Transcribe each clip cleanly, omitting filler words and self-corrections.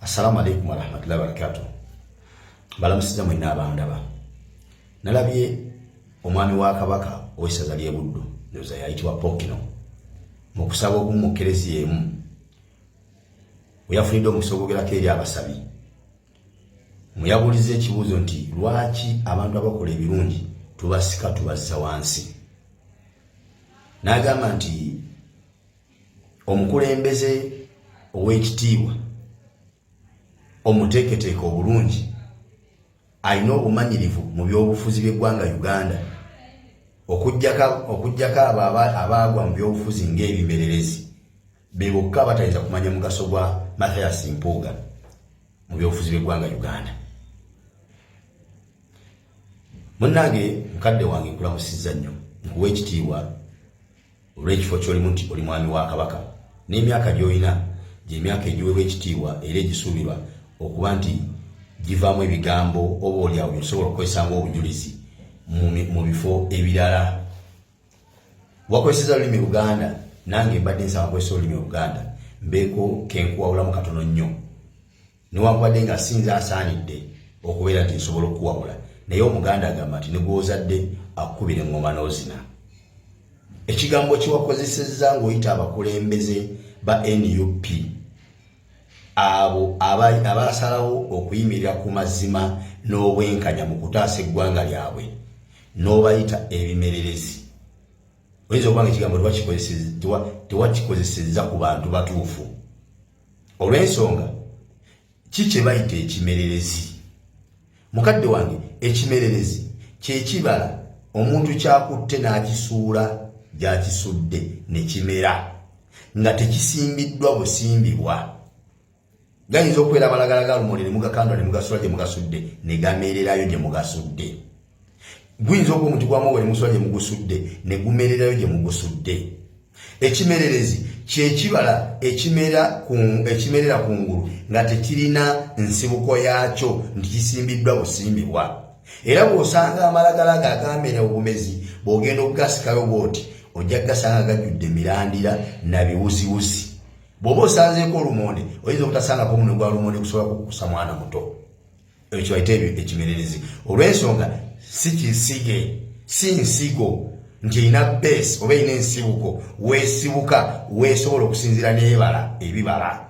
Assalamu alaikum warahmatullahi wabarakatuh. Balamusiza mwina abandaba. Nalabye omwami wa Kabaka owessaza ly'e Buddu ndoza yayitibwa Pokino mu kusaba okumukerezi yemu weyafunidde omusobogerako eri abasabi. Muyabuliza ekibuuzo nti lwaki abantu abakola ebirungi tubasika tubazza wansi. N'agamba nti omukulembeze ow'ekitiibwa omuteeketeeke obulungi alina obumanyirivu mu byobufuzi by'eggwanga Uganda okuggyako abo abaagwa mu byobufuzi ng'ebimererezi be bokka batayinza kumanya mugaso gwa Mathias Mpuuga mu byobufuzi by'eggwanga Uganda. Munnange mukadde wange nkulamusizza nnyo nkuwa ekitiibwa olw'ekifo ky'olimu nti oli mwami wa Kabaka n'emyaka gy'olina gy'emyaka egiweebwa ekitiibwa era egisuubirwa okuba nti givaamu ebigambo oba olyawo byosobola okukozesa ng'obujulizi mu bifo ebirala. Wakozesa olulimi Luganda, nange mbadde nsaba kozesa olulimi Luganda mbeeko kenkuwawulamu katono nnyo newankubadde nga sinza asaanidde okubeera nti nsobola okuwawula, naye Omuganda agamba nti negw'ozadde akukubira eŋŋoma n'ozina. Ekigambo kiwakozesezza ng'oyita abakulembeze ba NUP abo abasalawo okuyimirira ku mazima n'obwenkanya mu kutaasa eggwanga lyabwe n'obayita ebimererezi. Oyinza okuba nga ekigambo tewakikozesezza ku bantu batuufu. Olw'ensonga ki kye bayita ekimererezi? Mukadde wange, ekimererezi kye kibala omuntu kyakutte n'akisuula gy'akisudde ne kimera nga tekisimbiddwa busimbibwa. Gayinza okubeera amalagala ga lumonde ne mugakandula ne mugasula gye mugasudde ne gamererayo gye mugasudde. Guyinza okuba omuti gwa muwogo ne musula gye mugusudde ne gumererayo gye mugusudde. Ekimererezi kye kibala ekimerera kungulu nga tekirina nsibuko yaakyo nti kisimbiddwa busimbibwa. Era bw'osanga amalagala gagamera obumezi bw'ogenda okugasikayo bw'oti ojja kugasanga gajjudde mirandira na biwuziwuzi. Bw'oba osanzeeko olumonde oyinza obutasangako omunwe gwa lumonde gusobola kukusa mwana muto. Ekyo bayita ekimererezi. Olw'ensonga si kisige, si nsigo nti erina base oba erina ensibuko weesibuka weesobola okusinziira n'ebala ebibala.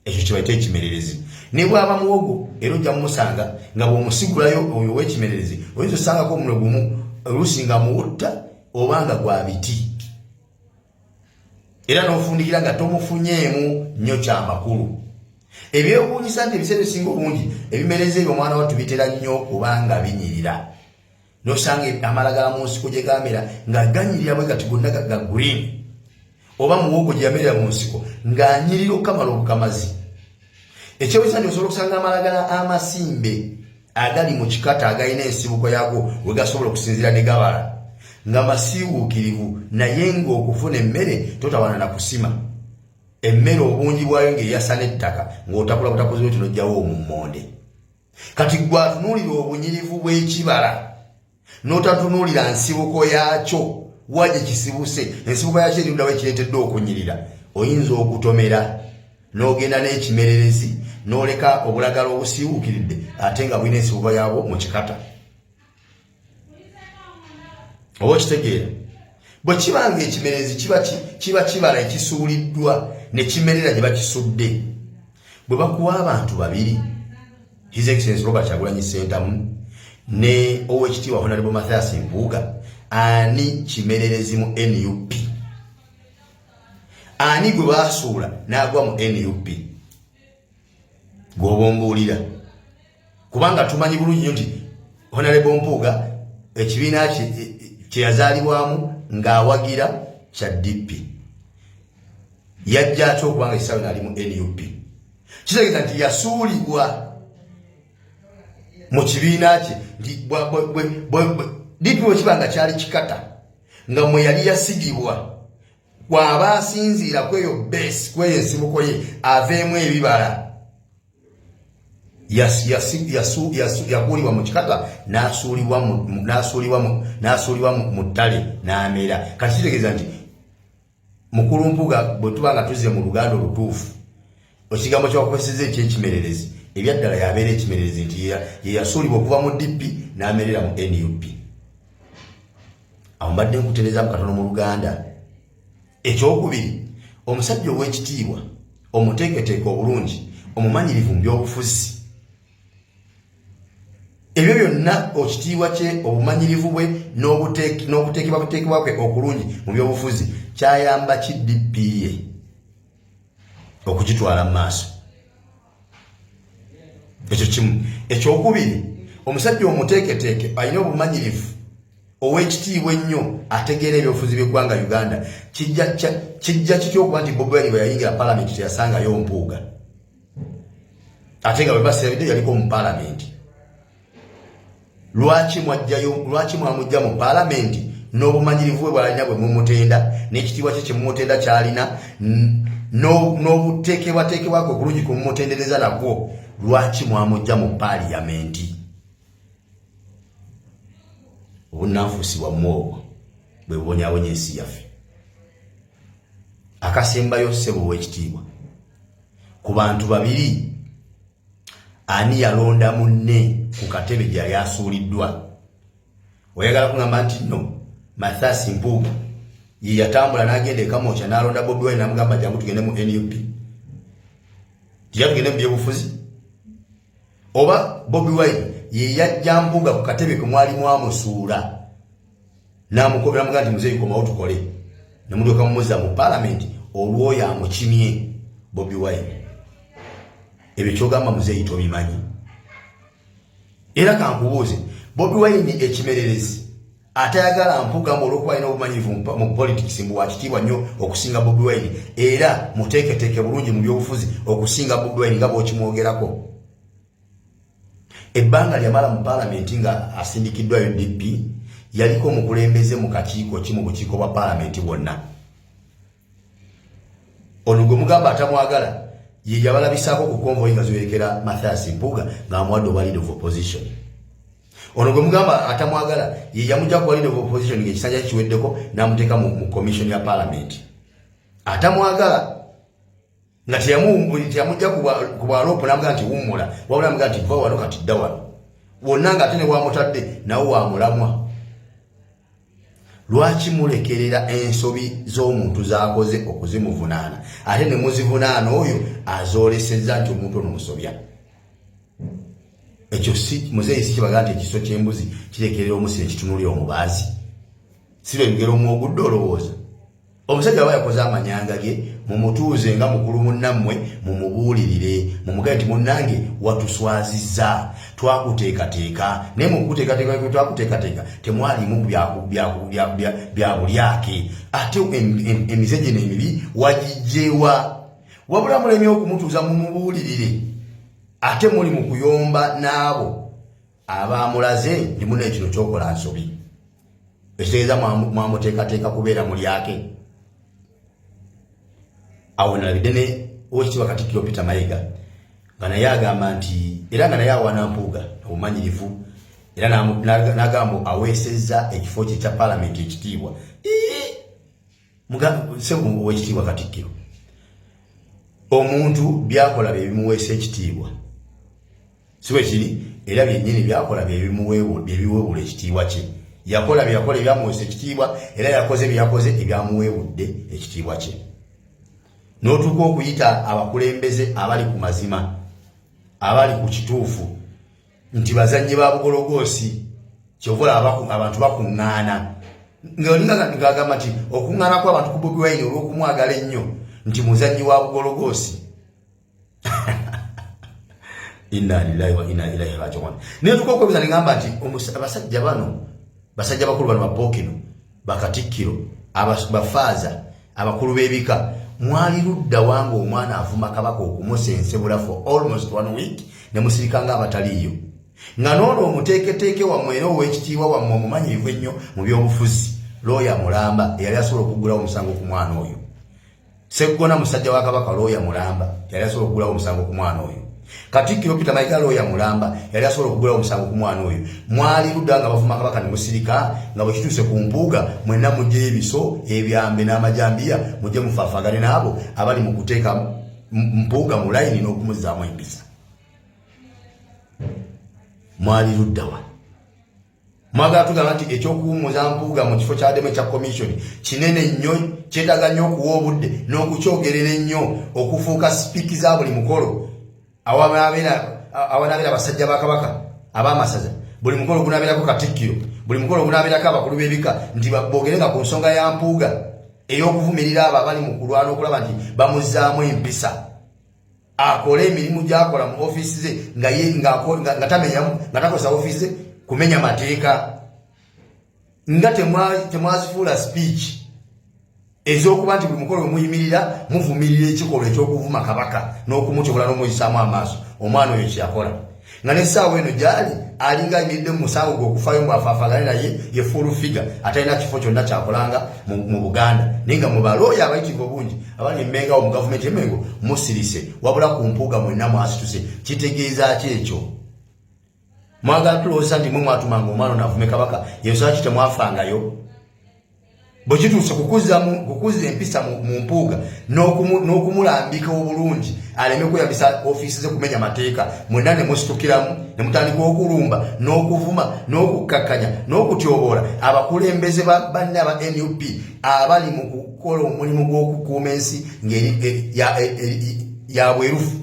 Ekyo kye bayita ekimererezi. Ne bw'aba muwogo era ojja mumusanga nga bw'omusigulayo oyo w'ekimererezi oyinza osangako omunwe gumu oluusi nga muwutta oba nga gwa biti. Era n'ofundikira nga tomufunyeemu nnyo ky'amakulu. Ebyewuunyisa nti ebiseera ebisinga obungi ebimererezi ebyo omwana wattu bitera nnyo kubanga binyirira. N'osanga amalagala mu nsiko gye gamera nga ganyirira bwe gati gonna ga green, oba muwogo gye yamerera mu nsiko ng'anyirira okukamala obukamazi. Ekyewuunyisa nti osobola okusanga amalagala amasimbe agali mu kikata agalina ensibuko yaago we gasobola okusinziira ne gabala nga masiiwuukirivu naye ng'okufuna emmere totawana na kusima. Emmere obungi bwayo ng'eyasa n'ettaka ng'otakula butakoze bwe n'ojjawo omummonde. Kati gwe atunuulira obunyirivu bw'ekibala n'otatunuulira nsibuko yaakyo wa gye kisibuse, ensibuko yaakyo eruddawo ekireetedde okunyirira, oyinza okutomera n'ogenda n'ekimererezi n'oleka obulagala obusiiwuukiridde ate nga bulina ensibuko yaabwo mu kikata. Oba okitegeera? Bwe kibanga ekimererezi kiba kibala ekisuuliddwa ne kimerera gye bakisudde. Bwe bakuwa abantu babiri, His Excellency Robert Kyagulanyi Ssentamu ne Oweekitiibwa Honorable Mathias Mpuuga, ani kimererezi mu NUP? Ani gwe baasuula n'agwa mu NUP? Gw'obombuulira. Kubanga tumanyi bulungi nnyo nti Honorable Mpuuga ekibiina kye yazaalibwamu ng'awagira kya DP. Yajja atya okubanga ekisaawe n'ali mu NUP? Kitegeeza nti yasuulibwa mu kibiina kye DP bwe kibanga kyali kikata nga mwe yali yasigibwa bw'aba asinziira kweyo base kweyo ensibuko ye aveemu ebibala. Yakuulibwa mu kikata n'asuulibwa mu ttale n'amera. Kati kitegeeza nti Mukulu Mpuuga bwe tuba nga tuzze mu Luganda olutuufu Okigambo kyakweseze ekyekimererezi ebyaddala yabeera ekimererezi nti ye yasuulibwa okuva mu DP n'amerera mu NUP. Awo mbadde nkutereeza katono mu Luganda. Ekyokubiri, omusajja ow'ekitiibwa, omuteeketeeke obulungi, omumanyirivu mu byobufuzi. Ebyo byonna okitiibwa kye, obumanyirivu bwe n'okuteekebwa kwe okulungi mu byobufuzi kyayamba ki DP ye okugitwala mu maaso. Ekyo kimu. Ekyokubiri, omusajja omuteeketeeke alina obumanyirivu ow'ekitiibwa ennyo ategeera ebyobufuzi by'eggwanga Uganda. Kijja kitya okuba nti Bobi Wine bwe yayingira paalamenti teyasangayo mpuuga ate nga bwe basirabidde yaliko mu paalamenti? Lwaki mwamujja mu paalamenti n'obumanyirivu bwe bwalina bwe mumutenda n'ekitiibwa kye mumutenda kyalina n'obuteekebwateekebwako okulungi kumumutendereza nakwo? Lwaki mwamujja mu paaliyamenti? Obunanfuusi bwammwe obwo bwe bubonyaabonya ensi yaffe. Akasembayo ssebo ow'ekitiibwa, ku bantu babiri ani yalonda munne ku katebe gye yali asuuliddwa? Oyagala kugamba nti no Mathias Mpuuga ye yatambula n'agenda e Kamwokya n'alonda Bobi Wine n'amugamba jangu tugende mu NUP? Tugende mu byobufuzi? Oba Bobi Wine ye yajja Mpuuga ku katebe ke mwali mwamusuula n'amukobera mugamba nti muzeeyi komawo tukole, ne mulyoka mumuzza mu paalamenti olwoyo amukimye Bobi Wine? Ebyo kyogamba muzeeyi tobimanyi? Era kankubuuze, Bobi Wine ekimererezi atayagala Mpuuga olw'okuba alina obumanyirivu mu politics mbu wakitiibwa nnyo okusinga Bobi Wine, era muteeketeeke bulungi mu byobufuzi okusinga Bobi Wine nga bw'okimwogerako. Ebbanga lyamala mu paalamenti nga asindikiddwayo DP yaliko omukulembeze mu kakiiko kimu bukiiko bwa paalamenti bwonna. Ono gwe mugamba atamwagala ye yabalabisaako ku konvoyi nga ziwerekera Mathias Mpuuga ng'amuwadde obwa leader of opposition. Ono gwe mugamba atamwagala ye yamujja ku leader of opposition ng'ekisanja kiweddeko n'amuteeka mu commission ya paalamenti. Atamwagala nga teyamujja ku bwaloopu n'amugaa nti wummula, wabula amugaa nti va wano kati dda wano. Wonna ng'ate ne wamutadde nawe wamulamwa. Lwaki mulekerera ensobi z'omuntu z'akoze okuzimuvunaana ate ne muzivunaana oyo azoolesezza nti omuntu ono musobya? Ekyo si muzeeyi si kibaga nti ekiso ky'embuzi kirekerera omusiri kitunulira omubaazi? Si lwe lugero mwogudde olowooza? Omusajja aba yakoze amanyanga ge, mumutuuze nga mukulu munnammwe, mumubuulirire, mumugabe nti munnange watuswazizza, twakuteekateeka, naye mu kuteekateeka kwe twakuteekateeka temwalimu bya bulyake, ate emize gino emibi wagijjeewa? Wabula mulemye okumutuuza mumubuulirire, ate muli mu kuyomba n'abo abaamulaze nti munne kino kyokola nsobi. Ekitegeeza mwamuteekateeka kubeera mulyake. Awo nalabidde ne Oweekitiibwa Katikkiro Peter Mayiga nga naye agamba nti era nga naye awaana Mpuuga obumanyirivu era n'agamba aweesezza ekifo kye kya paalamenti ekitiibwa. Ssebo Oweekitiibwa Katikkiro, omuntu byakola bye bimuweesa ekitiibwa, si bwe kiri? Era byennyini byakola bye biweebula ekitiibwa kye. Yakola ebyamuweesa ekitiibwa, era yakoze byakoze ebyamuweebudde ekitiibwa kye. N'otuuka okuyita abakulembeze abali ku mazima, abali ku kituufu, nti bazannyi ba bugologoosi, kyovula abantu bakuŋŋaana. Ng'agamba nti okuŋŋaana kw'abantu ku Bobi Wine olw'okumwagala ennyo nti muzannyi wa bugologoosi. Inna lillahi wa inna ilaihi raaji'uun. Naye tuuka okwebuuza ne ngamba nti abasajja bano, basajja bakulu bano Bapookino, Bakatikkiro, Bafaaza, abakulu b'ebika, mwali ludda wange omwana avuma kabaka okumusensebula for almost 1 week ne musirika nga abataliiyo, nga n'ono omuteeketeeke wammwe era ow'ekitiibwa wammwe omumanyirivu ennyo mu by'obufuzi, Looya Mulamba eyali asobola okuggulawo omusango ku mwana oyo. Sseggona musajja wa kabaka Looya Mulamba yali asobola okuggulawo omusango ku mwana oyo. Katikkiro Peter Mayiga Looya Mulamba yali asobola okuggulawo omusango ku mwana oyo. Mwali ludda nga bavuma kabaka ne musirika, nga bwe kituuse ku Mpuuga mwenna mujje ebiso ebyambe n'amajambiya mujje mufaafagane n'abo abali mu kuteeka Mpuuga mu line n'okumuzaamu empisa. Mwali luddawa. Mwagala tugamba nti ekyokuwummuza Mpuuga mu kifo ky'addemu ekya commission kinene nnyo, kyetaaga nnyo okuwa obudde n'okukyogerera ennyo okufuuka sipiiki za buli mukolo awanaabera abasajja ba Kabaka ab'amasaza, buli mukolo gunaabeerako Katikkiro, buli mukolo gunaabeerako abakulu b'ebika, nti boogerenga ku nsonga ya Mpuuga ey'okuvumirira abo abali mu kulwana okulaba nti bamuzzaamu empisa akole emirimu gy'akola mu ofiisi ze nga takosa ofiisi ze kumenya mateeka, nga temwazifuula speech ez'okuba nti buli mukolo mumuyimirira muvumirira ekikolwa eky'okuvuma Kabaka n'okumutobola n'omuyisaamu amaaso. Omwana oyo kyeyakola nga n'essaawa eno gy'ali alinga ayimiridde mu musango gw'okufaayo mbw'afaafagane naye ye full figure, atalina kifo kyonna kyakolanga mu Buganda, naye nga mu balooya abayitirivu obungi abali emmengawo mu gavumenti emengo musirise, wabula ku Mpuuga mwenna mwasituse. Kitegeeza ki ekyo? Mwagala tulowooza nti mwe mwatumanga omwana n'avume Kabaka, yensonga ki temwafangayo? Bwe kituuse kukuza empisa mu Mpuuga n'okumulambika obulungi aleme kweyambisa ofiisi ze kumenya mateeka, mwenna ne musitukiramu ne mutandika okulumba n'okuvuma n'okukakkanya n'okutyoboola abakulembeze banne aba NUP abali mu kukola omulimu gw'okukuuma ensi ya bwerufu.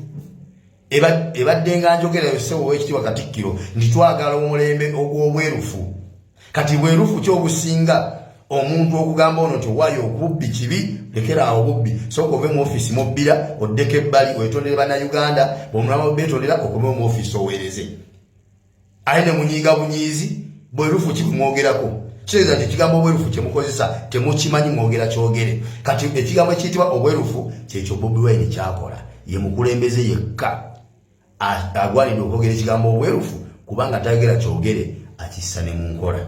Ebadde nga njogera Ssebo Oweekitiibwa Katikkiro nti twagala omulembe ogw'obwerufu. Kati bwerufu ky'obusinga omuntu okugamba ono nti waayo obubbi kibi, lekera awo obubbi, sooka ove mu ofiisi mubbira oddeko ebbali wetondere bannayuganda, bw'omulama beetondera okome mu ofiisi oweereze. Aye ne munyiiga bunyiizi bwerufu kibumwogerako. Kitegeeza nti ekigambo obwerufu kye mukozesa temukimanyi, mwogera kyogere. Kati ekigambo ekiyitibwa obwerufu kyekyo Bobi Wine kyakola. Ye mukulembeze yekka agwanidde okwogera ekigambo obwerufu kubanga tayogera kyogere akissa ne mu nkola.